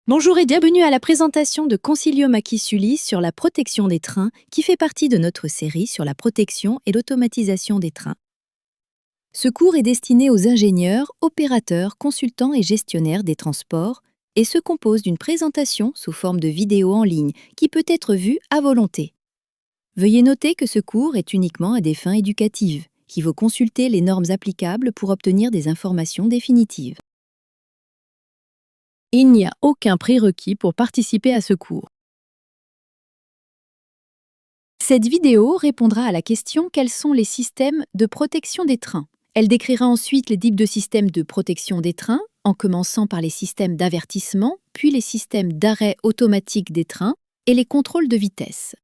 Bonjour et bienvenue à la présentation de Concilio Macchi-Sully sur la protection des trains qui fait partie de notre série sur la protection et l'automatisation des trains. Ce cours est destiné aux ingénieurs, opérateurs, consultants et gestionnaires des transports et se compose d'une présentation sous forme de vidéo en ligne qui peut être vue à volonté. Veuillez noter que ce cours est uniquement à des fins éducatives, qu'il faut consulter les normes applicables pour obtenir des informations définitives. Il n'y a aucun prérequis pour participer à ce cours. Cette vidéo répondra à la question quels sont les systèmes de protection des trains. Elle décrira ensuite les types de systèmes de protection des trains, en commençant par les systèmes d'avertissement, puis les systèmes d'arrêt automatique des trains et les contrôles de vitesse.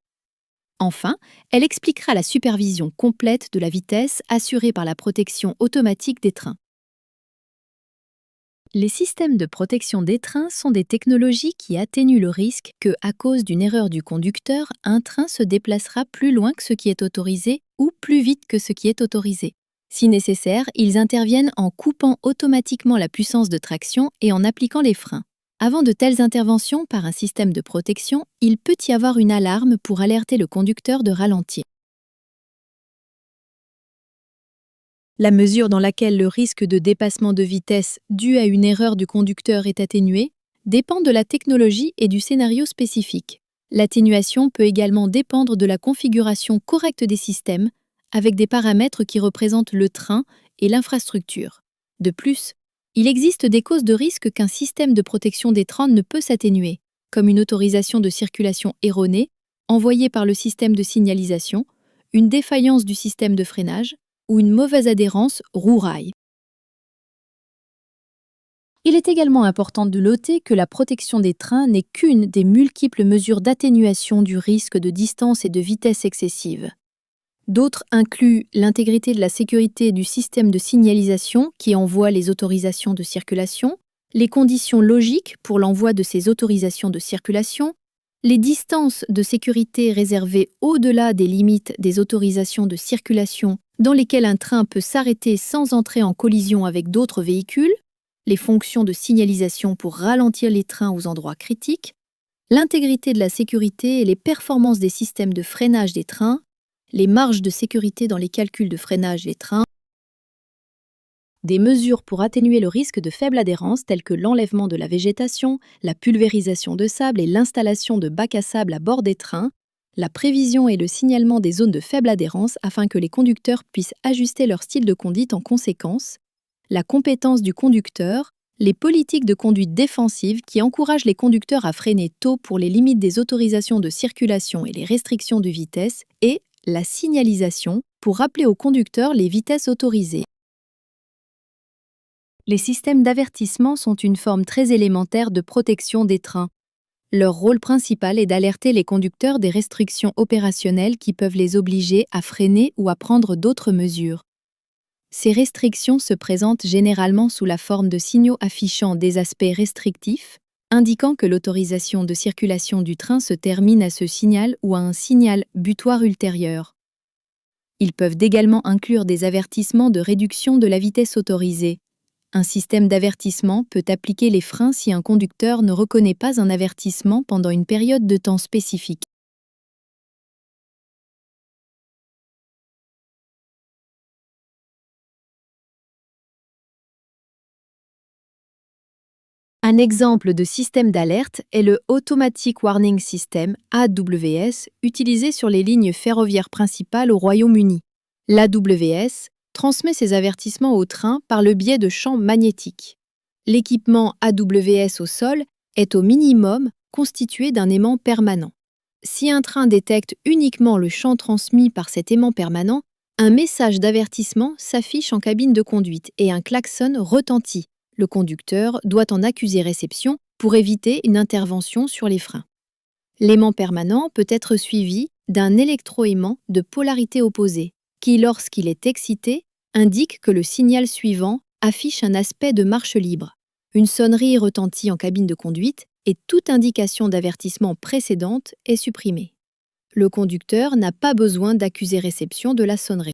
Enfin, elle expliquera la supervision complète de la vitesse assurée par la protection automatique des trains. Les systèmes de protection des trains sont des technologies qui atténuent le risque que, à cause d'une erreur du conducteur, un train se déplacera plus loin que ce qui est autorisé ou plus vite que ce qui est autorisé. Si nécessaire, ils interviennent en coupant automatiquement la puissance de traction et en appliquant les freins. Avant de telles interventions par un système de protection, il peut y avoir une alarme pour alerter le conducteur de ralentir. La mesure dans laquelle le risque de dépassement de vitesse dû à une erreur du conducteur est atténué dépend de la technologie et du scénario spécifique. L'atténuation peut également dépendre de la configuration correcte des systèmes, avec des paramètres qui représentent le train et l'infrastructure. De plus, il existe des causes de risque qu'un système de protection des trains ne peut s'atténuer, comme une autorisation de circulation erronée, envoyée par le système de signalisation, une défaillance du système de freinage, ou une mauvaise adhérence roue-rail. Il est également important de noter que la protection des trains n'est qu'une des multiples mesures d'atténuation du risque de distance et de vitesse excessive. D'autres incluent l'intégrité de la sécurité du système de signalisation qui envoie les autorisations de circulation, les conditions logiques pour l'envoi de ces autorisations de circulation, les distances de sécurité réservées au-delà des limites des autorisations de circulation dans lesquelles un train peut s'arrêter sans entrer en collision avec d'autres véhicules, les fonctions de signalisation pour ralentir les trains aux endroits critiques, l'intégrité de la sécurité et les performances des systèmes de freinage des trains, les marges de sécurité dans les calculs de freinage des trains, des mesures pour atténuer le risque de faible adhérence telles que l'enlèvement de la végétation, la pulvérisation de sable et l'installation de bacs à sable à bord des trains, la prévision et le signalement des zones de faible adhérence afin que les conducteurs puissent ajuster leur style de conduite en conséquence, la compétence du conducteur, les politiques de conduite défensive qui encouragent les conducteurs à freiner tôt pour les limites des autorisations de circulation et les restrictions de vitesse, et la signalisation pour rappeler aux conducteurs les vitesses autorisées. Les systèmes d'avertissement sont une forme très élémentaire de protection des trains. Leur rôle principal est d'alerter les conducteurs des restrictions opérationnelles qui peuvent les obliger à freiner ou à prendre d'autres mesures. Ces restrictions se présentent généralement sous la forme de signaux affichant des aspects restrictifs, indiquant que l'autorisation de circulation du train se termine à ce signal ou à un signal butoir ultérieur. Ils peuvent également inclure des avertissements de réduction de la vitesse autorisée. Un système d'avertissement peut appliquer les freins si un conducteur ne reconnaît pas un avertissement pendant une période de temps spécifique. Un exemple de système d'alerte est le Automatic Warning System, AWS, utilisé sur les lignes ferroviaires principales au Royaume-Uni. L'AWS transmet ses avertissements au train par le biais de champs magnétiques. L'équipement AWS au sol est au minimum constitué d'un aimant permanent. Si un train détecte uniquement le champ transmis par cet aimant permanent, un message d'avertissement s'affiche en cabine de conduite et un klaxon retentit. Le conducteur doit en accuser réception pour éviter une intervention sur les freins. L'aimant permanent peut être suivi d'un électroaimant de polarité opposée, qui, lorsqu'il est excité, indique que le signal suivant affiche un aspect de marche libre. Une sonnerie retentit en cabine de conduite et toute indication d'avertissement précédente est supprimée. Le conducteur n'a pas besoin d'accuser réception de la sonnerie.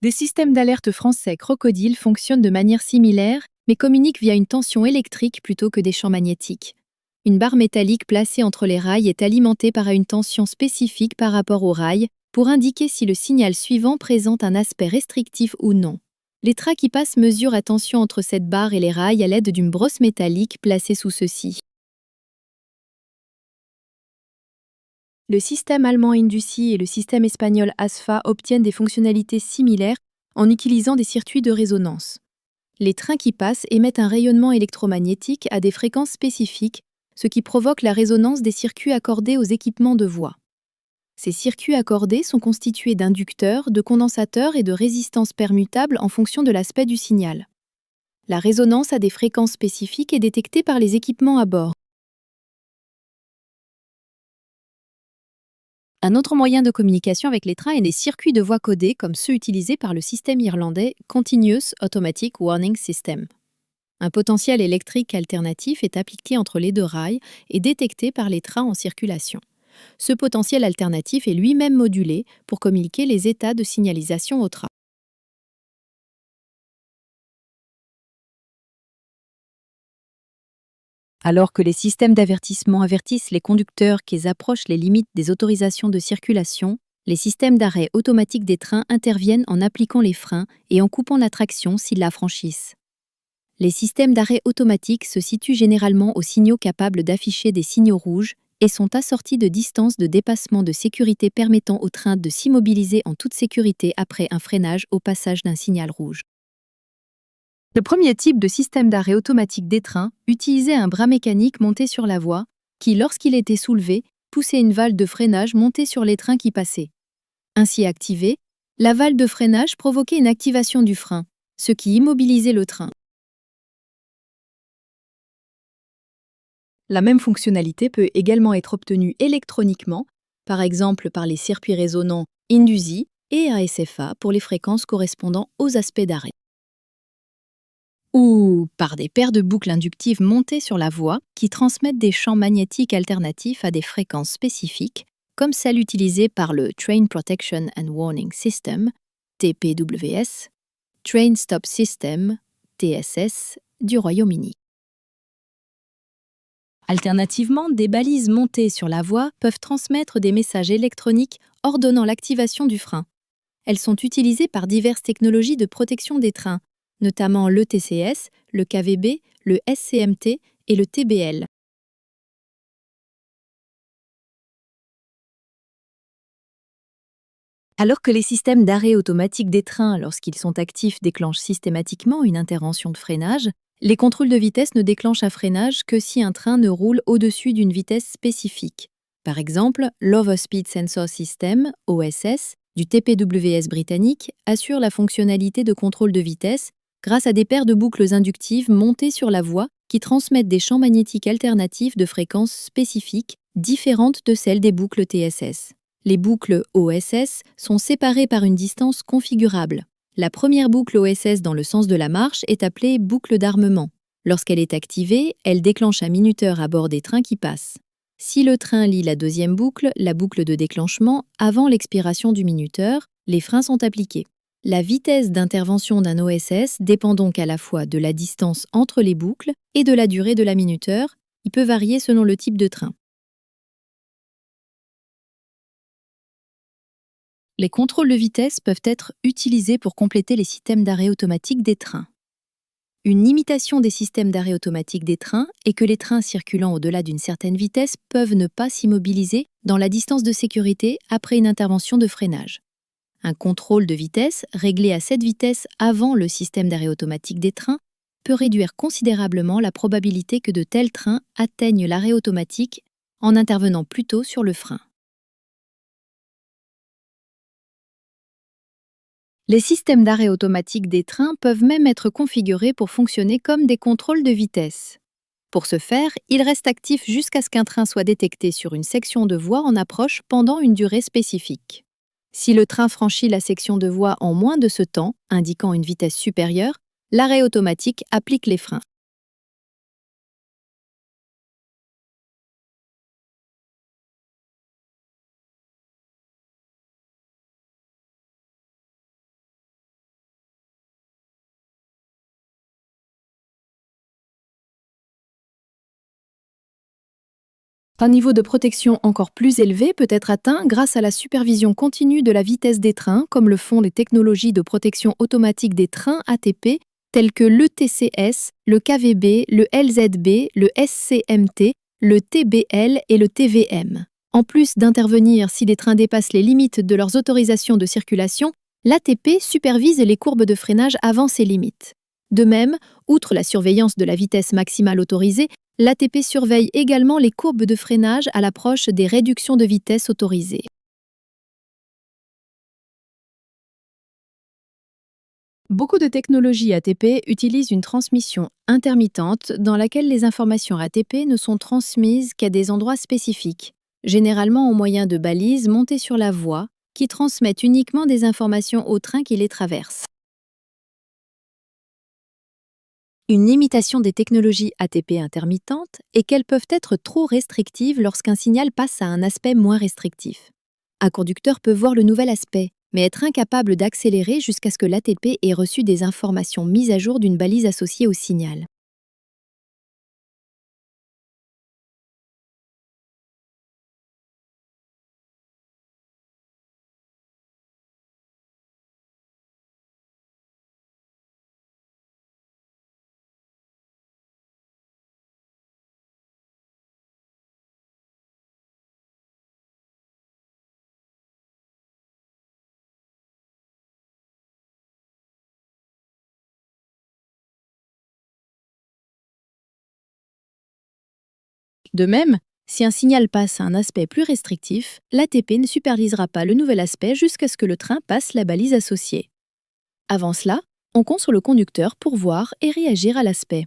Des systèmes d'alerte français Crocodile fonctionnent de manière similaire mais communiquent via une tension électrique plutôt que des champs magnétiques. Une barre métallique placée entre les rails est alimentée par une tension spécifique par rapport aux rails pour indiquer si le signal suivant présente un aspect restrictif ou non. Les trains qui passent mesurent la tension entre cette barre et les rails à l'aide d'une brosse métallique placée sous ceux-ci. Le système allemand Induci et le système espagnol ASFA obtiennent des fonctionnalités similaires en utilisant des circuits de résonance. Les trains qui passent émettent un rayonnement électromagnétique à des fréquences spécifiques, ce qui provoque la résonance des circuits accordés aux équipements de voie. Ces circuits accordés sont constitués d'inducteurs, de condensateurs et de résistances permutables en fonction de l'aspect du signal. La résonance à des fréquences spécifiques est détectée par les équipements à bord. Un autre moyen de communication avec les trains est les circuits de voie codés comme ceux utilisés par le système irlandais Continuous Automatic Warning System. Un potentiel électrique alternatif est appliqué entre les deux rails et détecté par les trains en circulation. Ce potentiel alternatif est lui-même modulé pour communiquer les états de signalisation au train. Alors que les systèmes d'avertissement avertissent les conducteurs qu'ils approchent les limites des autorisations de circulation, les systèmes d'arrêt automatique des trains interviennent en appliquant les freins et en coupant la traction s'ils la franchissent. Les systèmes d'arrêt automatique se situent généralement aux signaux capables d'afficher des signaux rouges et sont assortis de distances de dépassement de sécurité permettant au train de s'immobiliser en toute sécurité après un freinage au passage d'un signal rouge. Le premier type de système d'arrêt automatique des trains utilisait un bras mécanique monté sur la voie qui, lorsqu'il était soulevé, poussait une valve de freinage montée sur les trains qui passaient. Ainsi activée, la valve de freinage provoquait une activation du frein, ce qui immobilisait le train. La même fonctionnalité peut également être obtenue électroniquement, par exemple par les circuits résonants Indusi et ASFA pour les fréquences correspondant aux aspects d'arrêt. Ou par des paires de boucles inductives montées sur la voie qui transmettent des champs magnétiques alternatifs à des fréquences spécifiques, comme celle utilisée par le Train Protection and Warning System, TPWS, Train Stop System, TSS, du Royaume-Uni. Alternativement, des balises montées sur la voie peuvent transmettre des messages électroniques ordonnant l'activation du frein. Elles sont utilisées par diverses technologies de protection des trains, notamment le TCS, le KVB, le SCMT et le TBL. Alors que les systèmes d'arrêt automatique des trains, lorsqu'ils sont actifs, déclenchent systématiquement une intervention de freinage, les contrôles de vitesse ne déclenchent un freinage que si un train ne roule au-dessus d'une vitesse spécifique. Par exemple, l'Over Speed Sensor System, OSS, du TPWS britannique assure la fonctionnalité de contrôle de vitesse grâce à des paires de boucles inductives montées sur la voie qui transmettent des champs magnétiques alternatifs de fréquences spécifiques différentes de celles des boucles TSS. Les boucles OSS sont séparées par une distance configurable. La première boucle OSS dans le sens de la marche est appelée boucle d'armement. Lorsqu'elle est activée, elle déclenche un minuteur à bord des trains qui passent. Si le train lit la deuxième boucle, la boucle de déclenchement, avant l'expiration du minuteur, les freins sont appliqués. La vitesse d'intervention d'un OSS dépend donc à la fois de la distance entre les boucles et de la durée de la minuteur. Il peut varier selon le type de train. Les contrôles de vitesse peuvent être utilisés pour compléter les systèmes d'arrêt automatique des trains. Une limitation des systèmes d'arrêt automatique des trains est que les trains circulant au-delà d'une certaine vitesse peuvent ne pas s'immobiliser dans la distance de sécurité après une intervention de freinage. Un contrôle de vitesse réglé à cette vitesse avant le système d'arrêt automatique des trains peut réduire considérablement la probabilité que de tels trains atteignent l'arrêt automatique en intervenant plus tôt sur le frein. Les systèmes d'arrêt automatique des trains peuvent même être configurés pour fonctionner comme des contrôles de vitesse. Pour ce faire, ils restent actifs jusqu'à ce qu'un train soit détecté sur une section de voie en approche pendant une durée spécifique. Si le train franchit la section de voie en moins de ce temps, indiquant une vitesse supérieure, l'arrêt automatique applique les freins. Un niveau de protection encore plus élevé peut être atteint grâce à la supervision continue de la vitesse des trains, comme le font les technologies de protection automatique des trains ATP, telles que l'ETCS, le KVB, le LZB, le SCMT, le TBL et le TVM. En plus d'intervenir si les trains dépassent les limites de leurs autorisations de circulation, l'ATP supervise les courbes de freinage avant ces limites. De même, outre la surveillance de la vitesse maximale autorisée, l'ATP surveille également les courbes de freinage à l'approche des réductions de vitesse autorisées. Beaucoup de technologies ATP utilisent une transmission intermittente dans laquelle les informations ATP ne sont transmises qu'à des endroits spécifiques, généralement au moyen de balises montées sur la voie qui transmettent uniquement des informations au train qui les traverse. Une limitation des technologies ATP intermittentes est qu'elles peuvent être trop restrictives lorsqu'un signal passe à un aspect moins restrictif. Un conducteur peut voir le nouvel aspect, mais être incapable d'accélérer jusqu'à ce que l'ATP ait reçu des informations mises à jour d'une balise associée au signal. De même, si un signal passe à un aspect plus restrictif, l'ATP ne supervisera pas le nouvel aspect jusqu'à ce que le train passe la balise associée. Avant cela, on compte sur le conducteur pour voir et réagir à l'aspect.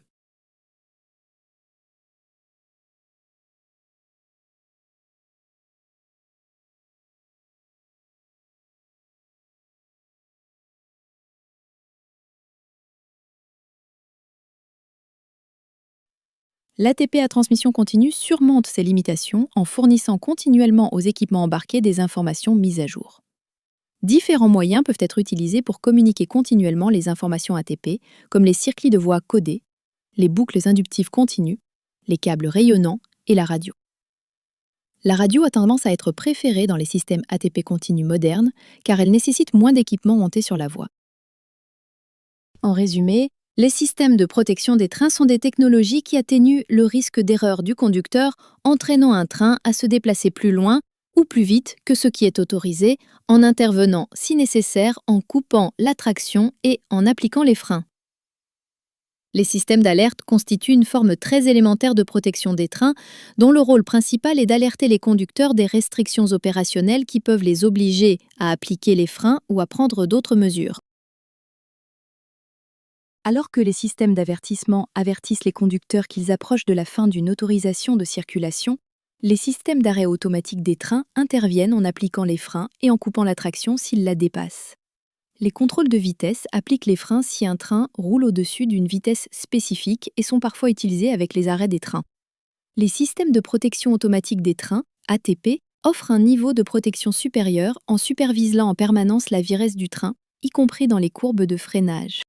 L'ATP à transmission continue surmonte ces limitations en fournissant continuellement aux équipements embarqués des informations mises à jour. Différents moyens peuvent être utilisés pour communiquer continuellement les informations ATP, comme les circuits de voix codés, les boucles inductives continues, les câbles rayonnants et la radio. La radio a tendance à être préférée dans les systèmes ATP continus modernes car elle nécessite moins d'équipements montés sur la voie. En résumé, les systèmes de protection des trains sont des technologies qui atténuent le risque d'erreur du conducteur, entraînant un train à se déplacer plus loin ou plus vite que ce qui est autorisé, en intervenant si nécessaire en coupant la traction et en appliquant les freins. Les systèmes d'alerte constituent une forme très élémentaire de protection des trains, dont le rôle principal est d'alerter les conducteurs des restrictions opérationnelles qui peuvent les obliger à appliquer les freins ou à prendre d'autres mesures. Alors que les systèmes d'avertissement avertissent les conducteurs qu'ils approchent de la fin d'une autorisation de circulation, les systèmes d'arrêt automatique des trains interviennent en appliquant les freins et en coupant la traction s'ils la dépassent. Les contrôles de vitesse appliquent les freins si un train roule au-dessus d'une vitesse spécifique et sont parfois utilisés avec les arrêts des trains. Les systèmes de protection automatique des trains, ATP, offrent un niveau de protection supérieur en supervisant en permanence la vitesse du train, y compris dans les courbes de freinage.